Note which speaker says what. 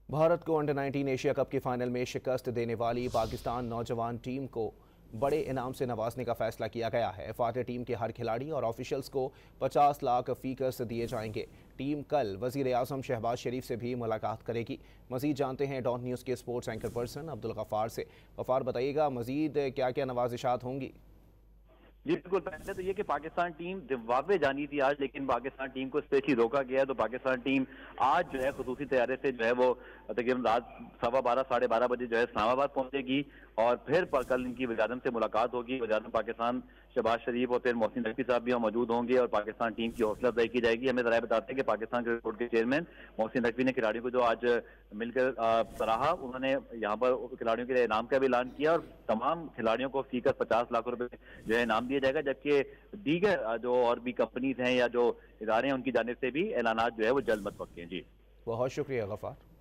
Speaker 1: भारत को under 19 Asia cup की final में शिकस्त देने वाली पाकिस्तान नौजवान टीम को बड़े इनाम से नवाजने का फैसला किया गया है। फातर टीम के हर खिलाड़ी और ऑफिशियल्स को 50 लाख फीकस दिए जाएंगे। टीम कल वजीर आजम शहबाज शरीफ से भी मुलाकात करेगी। मजीद जानते हैं डॉट न्यूज़ के sports anchor person Abdul Gaffar से। गफ्फार, बताइएगा मजीद क्या क्या नवाजिशात होंगी?
Speaker 2: जी बिल्कुल। पहले तो ये कि पाकिस्तान टीम जिम्बाब्वे जानी थी आज, लेकिन पाकिस्तान टीम को स्पेशली रोका गया है। तो पाकिस्तान टीम आज जो है खुसूसी तैयारी से जो है वो तकरीबन रात 12:15 12:30 बजे जो है इस्लामाबाद पहुंचेगी और फिर कल इनकी वज़ीर-ए-आज़म से मुलाकात होगी। वज़ीर-ए-आज़म पाकिस्तान शहबाज शरीफ और फिर मोहसिन नकवी साहब भी मौजूद होंगे और पाकिस्तान टीम की हौसला अफजाई की जाएगी। हमें जरा बताते हैं कि पाकिस्तान क्रिकेट बोर्ड के चेयरमैन मोहसिन नकवी ने खिलाड़ियों को जो आज मिलकर सराहा। उन्होंने यहाँ पर खिलाड़ियों के लिए इनाम का भी ऐलान किया और तमाम खिलाड़ियों को फीकस 50 लाख रुपए जो है इनाम दिया जाएगा, जबकि दीगर जो और भी कंपनीज हैं या जो इदारे हैं उनकी जानिब से भी ऐलानात जो है वो जल्द मत पक्के हैं। जी
Speaker 1: बहुत शुक्रिया गफ्फार।